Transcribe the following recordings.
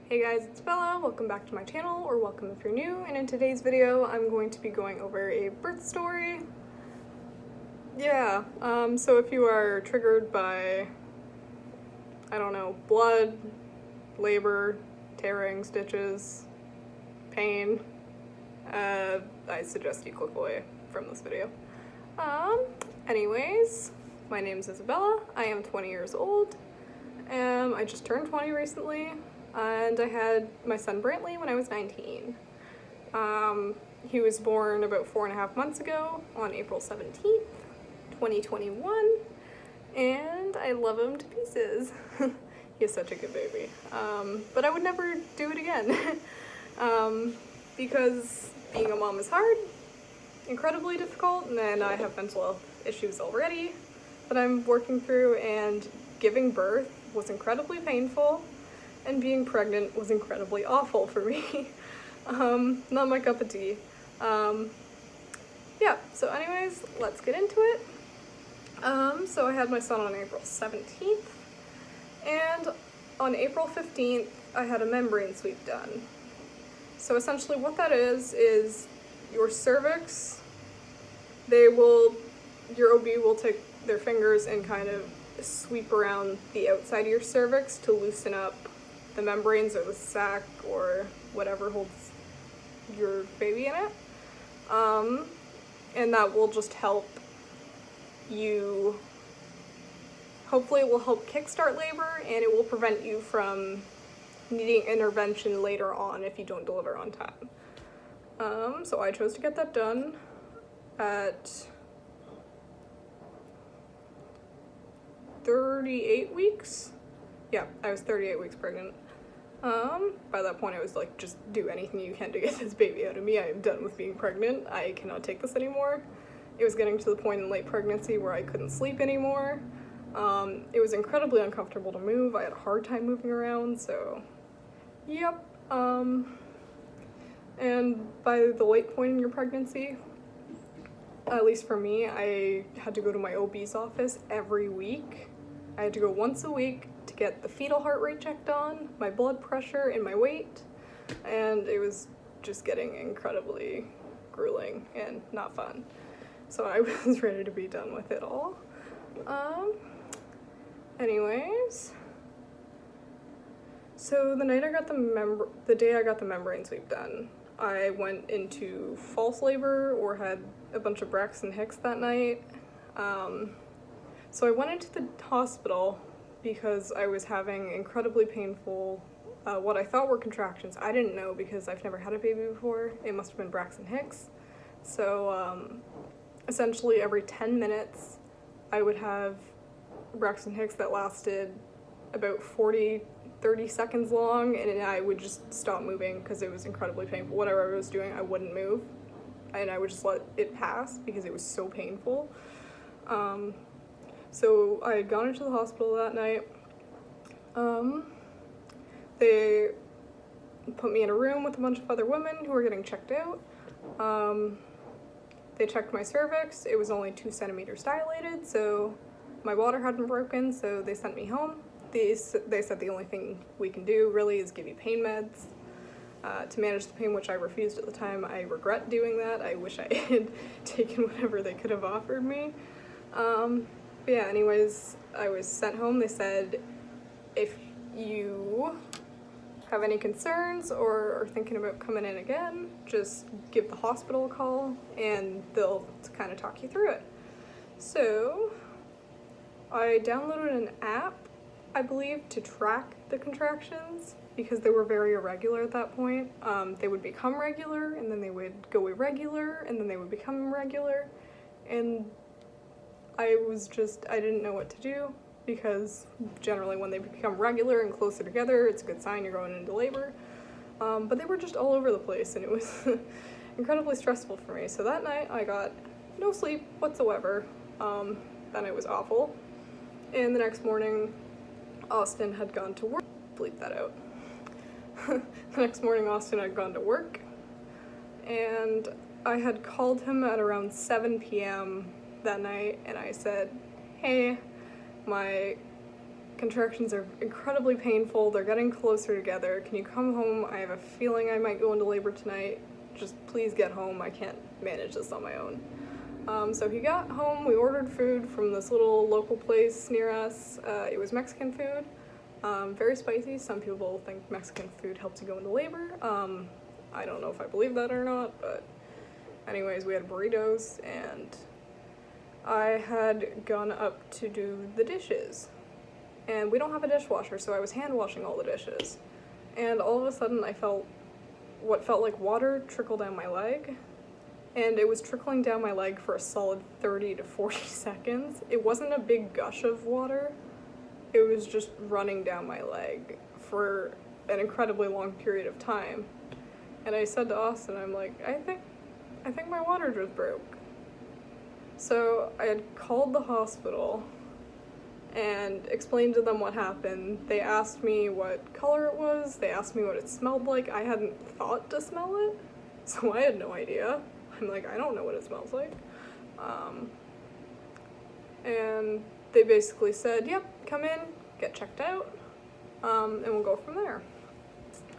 Hey guys, it's Bella. Welcome back to my channel, or welcome if you're new, and in today's video I'm going to be going over a birth story. So if you are triggered by, I don't know, blood, labor, tearing, stitches, pain, I suggest you click away from this video. Anyways, my name's Isabella. I am 20 years old. I just turned 20 recently. And I had my son Brantley when I was 19. He was born about 4.5 months ago on April 17th, 2021, and I love him to pieces. He's such a good baby. But I would never do it again because being a mom is hard, incredibly difficult, and then I have mental health issues already that I'm working through, and giving birth was incredibly painful. And being pregnant was incredibly awful for me. Not my cup of tea. So anyways, let's get into it. So I had my son on April 17th, and on April 15th, I had a membrane sweep done. So essentially what that is your cervix, your OB will take their fingers and kind of sweep around the outside of your cervix to loosen up the membranes or the sac or whatever holds your baby in it. And that will just help you, hopefully it will help kickstart labor, and it will prevent you from needing intervention later on if you don't deliver on time. So I chose to get that done at 38 weeks. Yeah, I was 38 weeks pregnant. By that point I was like, just do anything you can to get this baby out of me. I am done with being pregnant. I cannot take this anymore. It was getting to the point in late pregnancy where I couldn't sleep anymore. It was incredibly uncomfortable to move. I had a hard time moving around, so yep. And by the late point in your pregnancy, at least for me, I had to go to my OB's office every week. I had to go once a week to get the fetal heart rate checked on, my blood pressure, and my weight, and it was just getting incredibly grueling and not fun. So I was ready to be done with it all. Anyways, so the day I got the membrane sweep done, I went into false labor or had a bunch of Braxton Hicks that night. So I went into the hospital because I was having incredibly painful, what I thought were contractions. I didn't know because I've never had a baby before. It must have been Braxton Hicks. So essentially every 10 minutes I would have Braxton Hicks that lasted about 30 seconds long, and I would just stop moving because it was incredibly painful. Whatever I was doing, I wouldn't move, and I would just let it pass because it was so painful. So I had gone into the hospital that night. They put me in a room with a bunch of other women who were getting checked out. They checked my cervix. It was only 2 centimeters dilated, so my water hadn't broken, so they sent me home. They said the only thing we can do really is give you pain meds to manage the pain, which I refused at the time. I regret doing that. I wish I had taken whatever they could have offered me. But yeah, anyways, I was sent home. They said, if you have any concerns or are thinking about coming in again, just give the hospital a call and they'll kind of talk you through it. So I downloaded an app, I believe, to track the contractions because they were very irregular at that point. They would become regular, and then they would go irregular, and then they would become regular, and I didn't know what to do because generally when they become regular and closer together, it's a good sign you're going into labor. But they were just all over the place, and it was incredibly stressful for me. So that night I got no sleep whatsoever. That night was awful. And the next morning, Austin had gone to work. Bleep that out. The next morning, Austin had gone to work, and I had called him at around 7 p.m. that night, and I said, hey, my contractions are incredibly painful. They're getting closer together. Can you come home? I have a feeling I might go into labor tonight. Just please get home. I can't manage this on my own. So he got home. We ordered food from this little local place near us. It was Mexican food. Very spicy. Some people think Mexican food helps you go into labor. I don't know if I believe that or not, but anyways, we had burritos, and I had gone up to do the dishes. And we don't have a dishwasher, so I was hand washing all the dishes. And all of a sudden I felt what felt like water trickle down my leg. And it was trickling down my leg for a solid 30 to 40 seconds. It wasn't a big gush of water. It was just running down my leg for an incredibly long period of time. And I said to Austin, I'm like, I think my water just broke. So I had called the hospital and explained to them what happened. They asked me what color it was. They asked me what it smelled like. I hadn't thought to smell it, so I had no idea. I'm like, I don't know what it smells like. And they basically said, yep, come in, get checked out, and we'll go from there.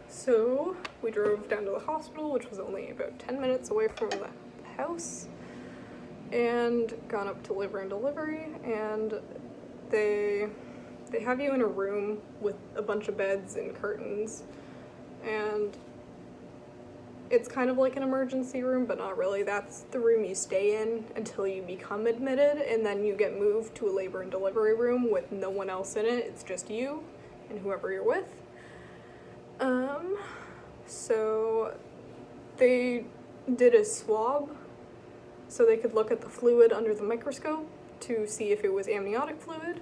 So we drove down to the hospital, which was only about 10 minutes away from the house, and gone up to labor and delivery, and they have you in a room with a bunch of beds and curtains, and it's kind of like an emergency room, but not really. That's the room you stay in until you become admitted, and then you get moved to a labor and delivery room with no one else in it. It's just you and whoever you're with. So they did a swab so they could look at the fluid under the microscope to see if it was amniotic fluid,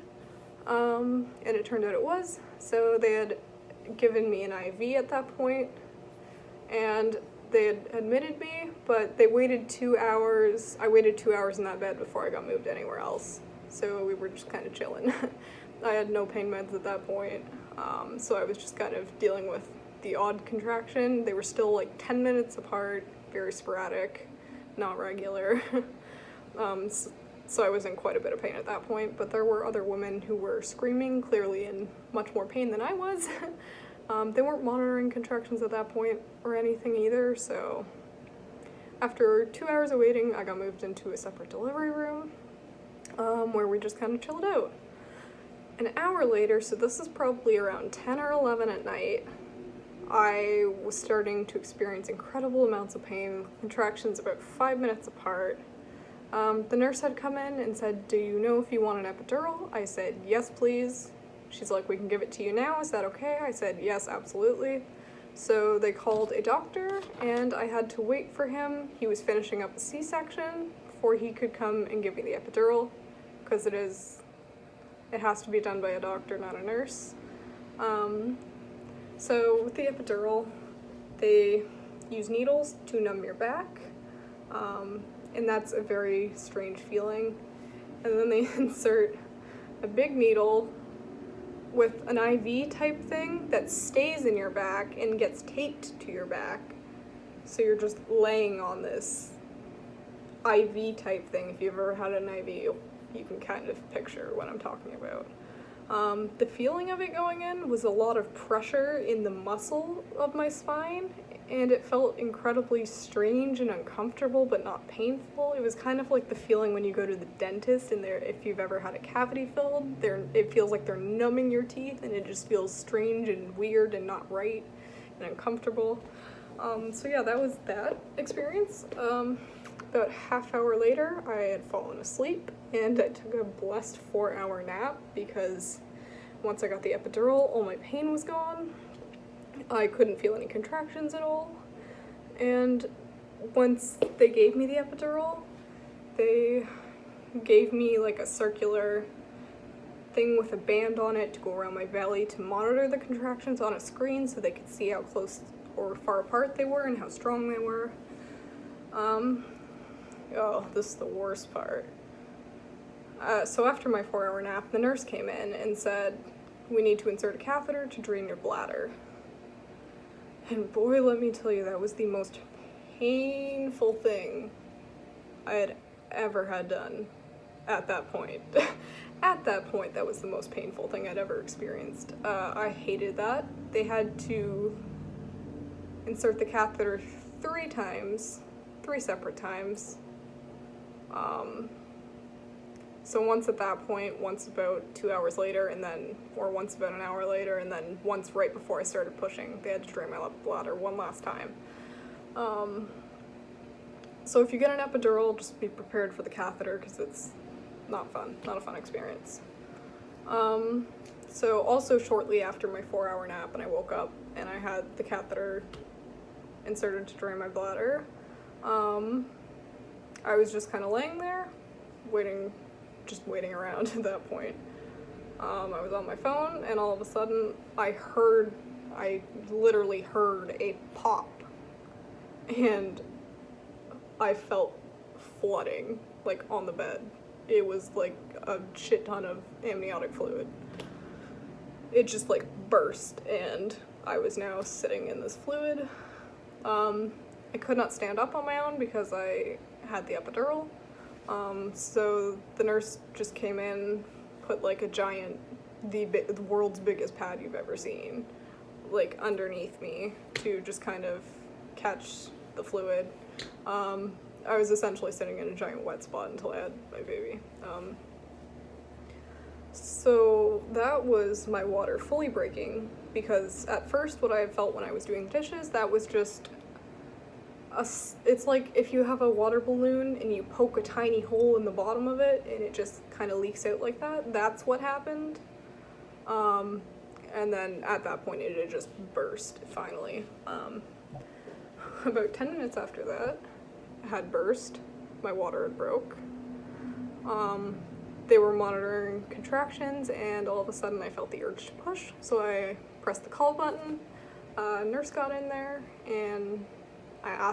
and it turned out it was. So they had given me an IV at that point, and they had admitted me, but they waited 2 hours. I waited 2 hours in that bed before I got moved anywhere else. So we were just kind of chilling. I had no pain meds at that point, so I was just kind of dealing with the odd contraction. They were still like 10 minutes apart, very sporadic, not regular. So I was in quite a bit of pain at that point, but there were other women who were screaming, clearly in much more pain than I was. They weren't monitoring contractions at that point or anything either, so after 2 hours of waiting, I got moved into a separate delivery room, where we just kind of chilled out. An hour later, so this is probably around 10 or 11 at night, I was starting to experience incredible amounts of pain, contractions about 5 minutes apart. The nurse had come in and said, do you know if you want an epidural? I said, yes, please. She's like, we can give it to you now, is that okay? I said, yes, absolutely. So they called a doctor, and I had to wait for him. He was finishing up a C-section before he could come and give me the epidural, because it has to be done by a doctor, not a nurse. So with the epidural, they use needles to numb your back, and that's a very strange feeling. And then they insert a big needle with an IV type thing that stays in your back and gets taped to your back. So you're just laying on this IV type thing. If you've ever had an IV, you can kind of picture what I'm talking about. The feeling of it going in was a lot of pressure in the muscle of my spine, and it felt incredibly strange and uncomfortable, but not painful. It was kind of like the feeling when you go to the dentist and if you've ever had a cavity filled, it feels like they're numbing your teeth, and it just feels strange and weird and not right and uncomfortable. So yeah, that was that experience. About half hour later, I had fallen asleep, and I took a blessed 4-hour nap because once I got the epidural, all my pain was gone. I couldn't feel any contractions at all. And once they gave me the epidural, they gave me like a circular thing with a band on it to go around my belly to monitor the contractions on a screen so they could see how close or far apart they were and how strong they were. Oh, this is the worst part. So after my 4-hour nap, the nurse came in and said, we need to insert a catheter to drain your bladder. And boy, let me tell you, that was the most painful thing I had ever had done at that point. at that point, that was the most painful thing I'd ever experienced. I hated that. They had to insert the catheter 3 separate times. So once at that point, once about 2 hours later, and then, or once about an hour later, and then once right before I started pushing, they had to drain my bladder one last time. So if you get an epidural, just be prepared for the catheter, because it's not fun, not a fun experience. So also shortly after my 4-hour nap, and I woke up and I had the catheter inserted to drain my bladder, I was just kind of laying there, waiting around at that point. I was on my phone, and all of a sudden I literally heard a pop, and I felt flooding, like, on the bed. It was like a shit ton of amniotic fluid. It just like burst, and I was now sitting in this fluid. I could not stand up on my own because I had the epidural. So the nurse just came in, put like a giant, the world's biggest pad you've ever seen, like underneath me to just kind of catch the fluid. I was essentially sitting in a giant wet spot until I had my baby. So that was my water fully breaking, because at first what I had felt when I was doing the dishes, that was just it's like if you have a water balloon and you poke a tiny hole in the bottom of it and it just kind of leaks out like that. That's what happened. And then at that point it had just burst finally. About 10 minutes after that, had burst, my water had broke. They were monitoring contractions, and all of a sudden I felt the urge to push, so I pressed the call button. A nurse got in there, and I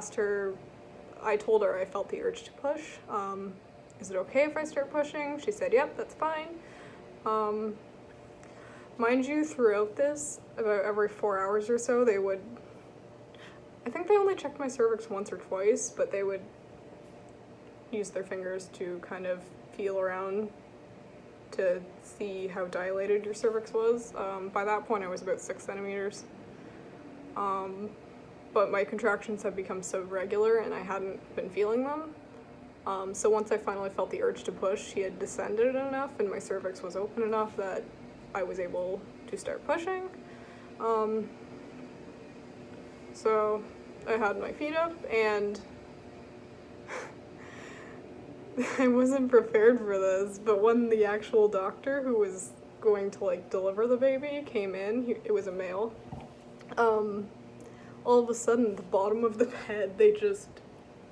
told her I felt the urge to push. Is it okay if I start pushing? She said, yep, that's fine. Mind you, throughout this, about every 4 hours or so, I think they only checked my cervix once or twice, but they would use their fingers to kind of feel around to see how dilated your cervix was. By that point I was about 6 centimeters. But my contractions had become so regular and I hadn't been feeling them. So once I finally felt the urge to push, she had descended enough and my cervix was open enough that I was able to start pushing. So I had my feet up, and I wasn't prepared for this, but when the actual doctor who was going to like deliver the baby came in, it was a male, all of a sudden the bottom of the bed,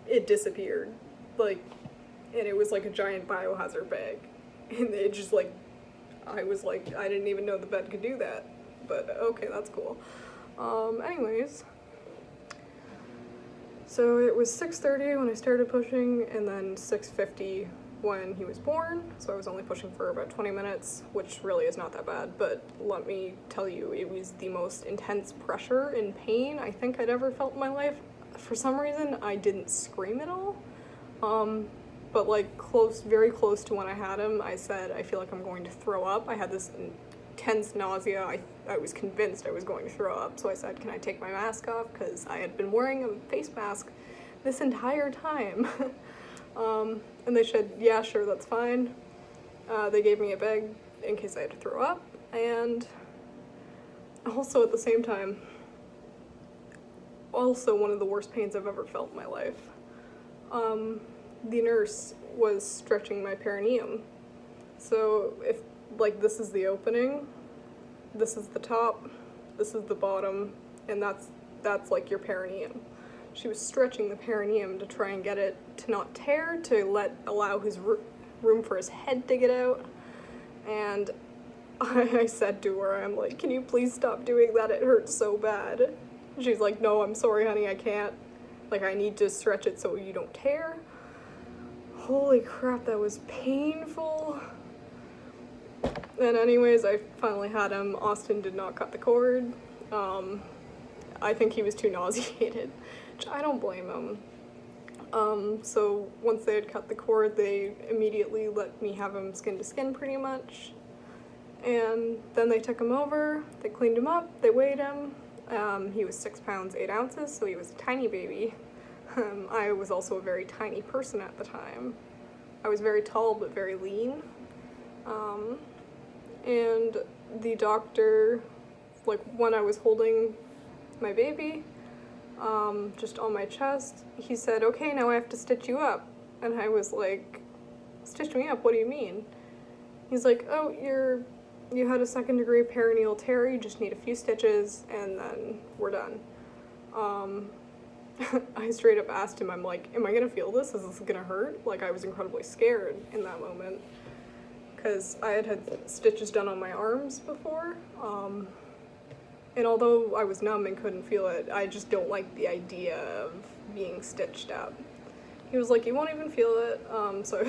it disappeared, like, and it was like a giant biohazard bag, and it just like, I was like, I didn't even know the bed could do that, but okay, that's cool. Anyways, so it was 6:30 when I started pushing, and then 6:50 when he was born, so I was only pushing for about 20 minutes, which really is not that bad, but let me tell you, it was the most intense pressure and pain I think I'd ever felt in my life. For some reason, I didn't scream at all, but like very close to when I had him, I said, I feel like I'm going to throw up. I had this intense nausea. I was convinced I was going to throw up, so I said, can I take my mask off, because I had been wearing a face mask this entire time. And they said, yeah, sure, that's fine. They gave me a bag in case I had to throw up, and also at the same time, also one of the worst pains I've ever felt in my life. The nurse was stretching my perineum. So if, like, this is the opening, this is the top, this is the bottom, and that's like your perineum. She was stretching the perineum to try and get it to not tear, to allow his room for his head to get out. And I said to her, I'm like, can you please stop doing that? It hurts so bad. She's like, no, I'm sorry, honey, I can't. Like, I need to stretch it so you don't tear. Holy crap, that was painful. And anyways, I finally had him. Austin did not cut the cord. I think he was too nauseated, which I don't blame him. So once they had cut the cord, they immediately let me have him skin to skin pretty much. And then they took him over, they cleaned him up, they weighed him. He was 6 pounds, 8 ounces, so he was a tiny baby. I was also a very tiny person at the time. I was very tall but very lean. And the doctor, like when I was holding my baby, just on my chest, he said, "Okay, now I have to stitch you up." And I was like, "Stitch me up? What do you mean?" He's like, "Oh, you had a 2nd-degree perineal tear, you just need a few stitches, and then we're done." I straight up asked him, I'm like, "Am I gonna feel this? Is this gonna hurt?" Like, I was incredibly scared in that moment, because I had stitches done on my arms before, and although I was numb and couldn't feel it, I just don't like the idea of being stitched up. He was like, "You won't even feel it," so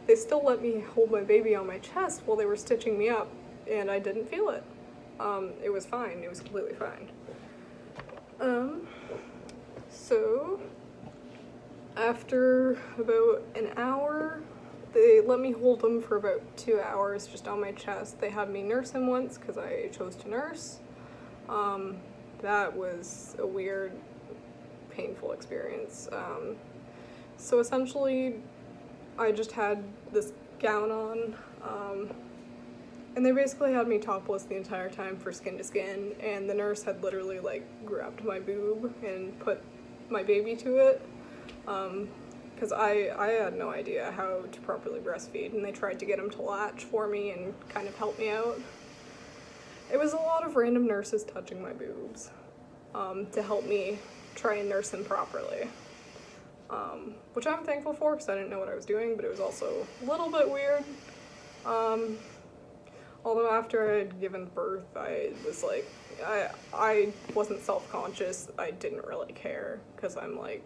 they still let me hold my baby on my chest while they were stitching me up, and I didn't feel it. It was fine, it was completely fine. So after about an hour, they let me hold him for about 2 hours just on my chest. They had me nurse him once because I chose to nurse. That was a weird, painful experience. So essentially, I just had this gown on, and they basically had me topless the entire time for skin to skin, and the nurse had literally like grabbed my boob and put my baby to it, because I had no idea how to properly breastfeed, and they tried to get him to latch for me and kind of help me out. It was a lot of random nurses touching my boobs to help me try and nurse him properly, which I'm thankful for because I didn't know what I was doing, but it was also a little bit weird. Although after I had given birth, I was like, I wasn't self-conscious. I didn't really care because I'm like,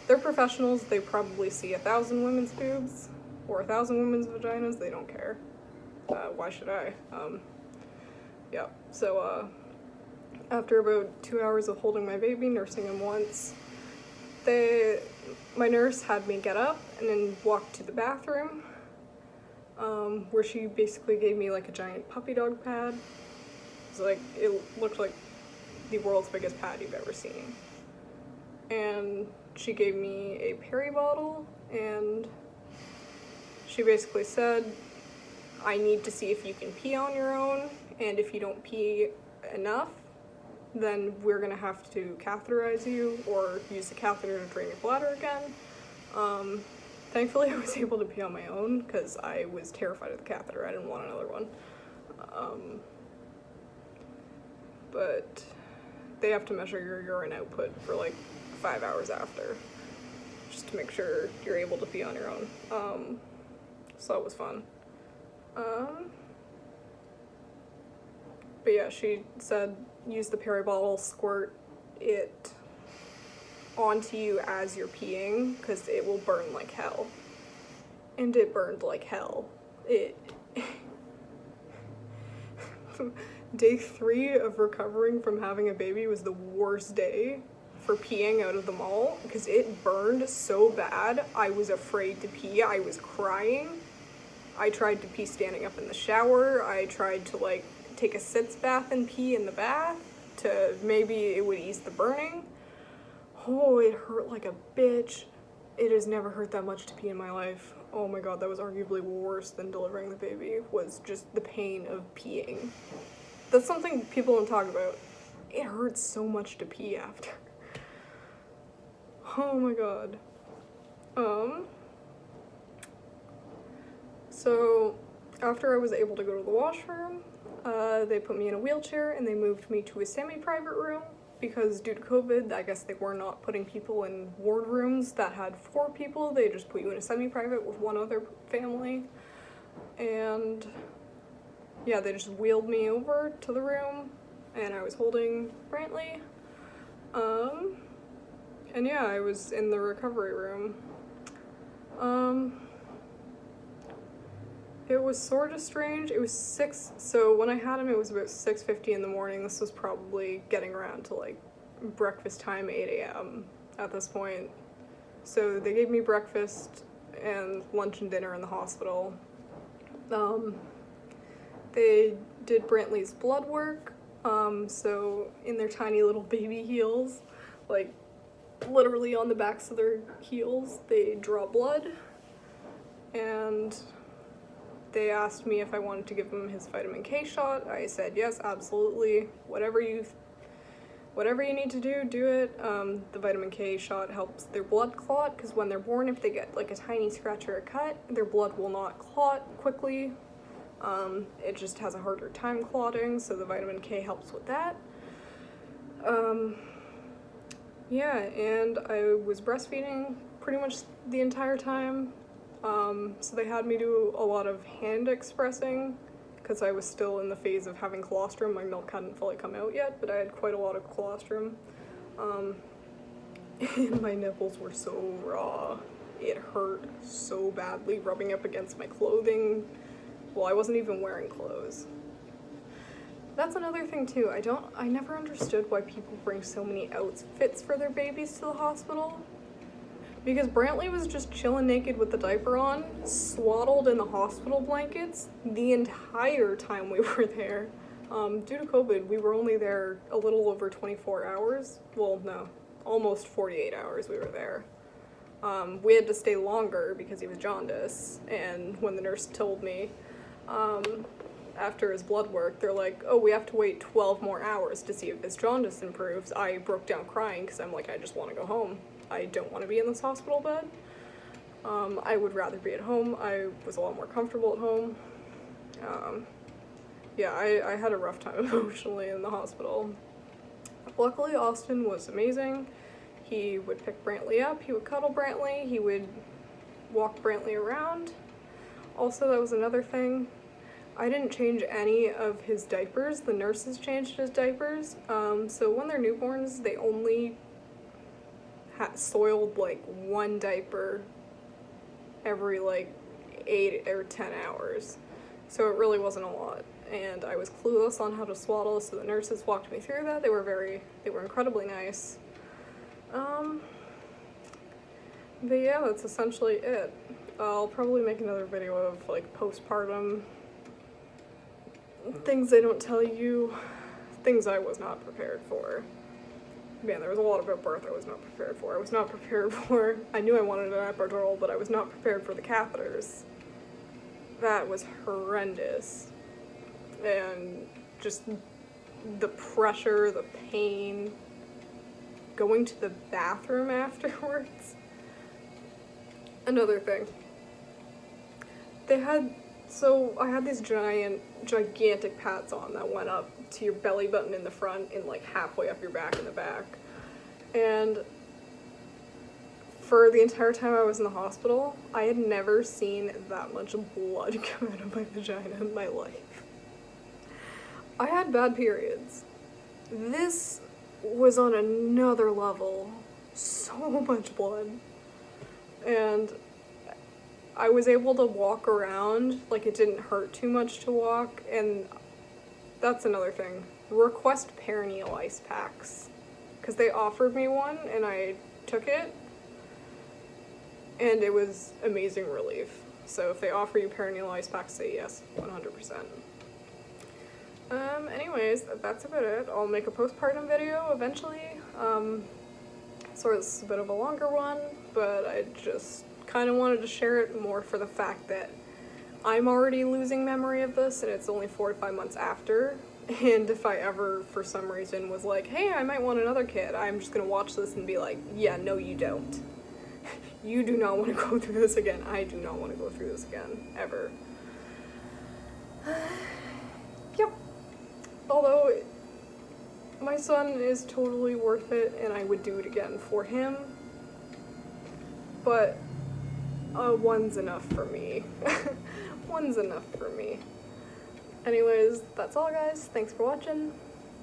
they're professionals. They probably see 1,000 women's boobs or 1,000 women's vaginas. They don't care. Why should I? Yeah, so after about 2 hours of holding my baby, nursing him once, my nurse had me get up and then walk to the bathroom, where she basically gave me like a giant puppy dog pad. It looked like the world's biggest pad you've ever seen. And she gave me a peri bottle, and she basically said, "I need to see if you can pee on your own, and if you don't pee enough, then we're gonna have to catheterize you or use the catheter to drain your bladder again." Thankfully, I was able to pee on my own because I was terrified of the catheter. I didn't want another one. But they have to measure your urine output for like 5 hours after, just to make sure you're able to pee on your own. So that was fun. But yeah, she said use the peri bottle, squirt it onto you as you're peeing because it will burn like hell. And it burned like hell. Day 3 of recovering from having a baby was the worst day for peeing out of the mall because it burned so bad. I was afraid to pee. I was crying. I tried to pee standing up in the shower. I tried to like take a sitz bath and pee in the bath to maybe it would ease the burning. Oh, it hurt like a bitch. It has never hurt that much to pee in my life. Oh my god, that was arguably worse than delivering the baby, was just the pain of peeing. That's something people don't talk about. It hurts so much to pee after. Oh my god. So after I was able to go to the washroom, they put me in a wheelchair and they moved me to a semi-private room because due to COVID, I guess they were not putting people in ward rooms that had 4 people. They just put you in a semi-private with 1 other family. And yeah, they just wheeled me over to the room and I was holding Brantley. And yeah, I was in the recovery room. It was sort of strange. It was so when I had him, it was about 6:50 in the morning. This was probably getting around to like breakfast time, 8 a.m. at this point. So they gave me breakfast and lunch and dinner in the hospital. They did Brantley's blood work. So in their tiny little baby heels, like literally on the backs of their heels, they draw blood. And they asked me if I wanted to give him his vitamin K shot. I said yes, absolutely. Whatever you need to do, do it. The vitamin K shot helps their blood clot, because when they're born, if they get like a tiny scratch or a cut, their blood will not clot quickly. It just has a harder time clotting, so the vitamin K helps with that. Yeah, and I was breastfeeding pretty much the entire time. So they had me do a lot of hand expressing, because I was still in the phase of having colostrum. My milk hadn't fully come out yet, but I had quite a lot of colostrum. And my nipples were so raw. It hurt so badly rubbing up against my clothing. Well, I wasn't even wearing clothes. That's another thing too. I never understood why people bring so many outfits for their babies to the hospital. Because Brantley was just chilling naked with the diaper on, swaddled in the hospital blankets the entire time we were there. Due to COVID, we were only there a little over 24 hours. Well, no, almost 48 hours we were there. We had to stay longer because he was jaundice, and when the nurse told me, after his blood work, they're like, oh, we have to wait 12 more hours to see if his jaundice improves. I broke down crying because I'm like, I just want to go home. I don't want to be in this hospital bed. I would rather be at home. I was a lot more comfortable at home. Yeah, I had a rough time emotionally in the hospital. Luckily, Austin was amazing. He would pick Brantley up, he would cuddle Brantley, he would walk Brantley around. Also, that was another thing. I didn't change any of his diapers. The nurses changed his diapers. So when they're newborns, they only soiled like one diaper every like 8 or 10 hours. So it really wasn't a lot. And I was clueless on how to swaddle, so the nurses walked me through that. They were incredibly nice. But yeah, that's essentially it. I'll probably make another video of like postpartum things they don't tell you, things I was not prepared for. Man, there was a lot about birth I was not prepared for. I knew I wanted an epidural, but I was not prepared for the catheters. That was horrendous. And just the pressure, the pain, going to the bathroom afterwards. Another thing. I had these gigantic pads on that went up to your belly button in the front and like halfway up your back in the back. And for the entire time I was in the hospital, I had never seen that much blood come out of my vagina in my life. I had bad periods. This was on another level. So much blood. And I was able to walk around, like it didn't hurt too much to walk, and that's another thing. Request perineal ice packs. Because they offered me one, and I took it, and it was amazing relief. So if they offer you perineal ice packs, say yes, 100%. Anyways, that's about it. I'll make a postpartum video eventually. So it's a bit of a longer one, but I just kind of wanted to share it more for the fact that I'm already losing memory of this, and it's only 4 to 5 months after. And if I ever, for some reason, was like, hey, I might want another kid, I'm just gonna watch this and be like, yeah, no, you don't. You do not want to go through this again. I do not want to go through this again, ever. Yep. Although, my son is totally worth it, and I would do it again for him. But, one's enough for me. One's enough for me. Anyways, that's all guys. Thanks for watching.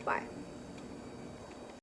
Bye.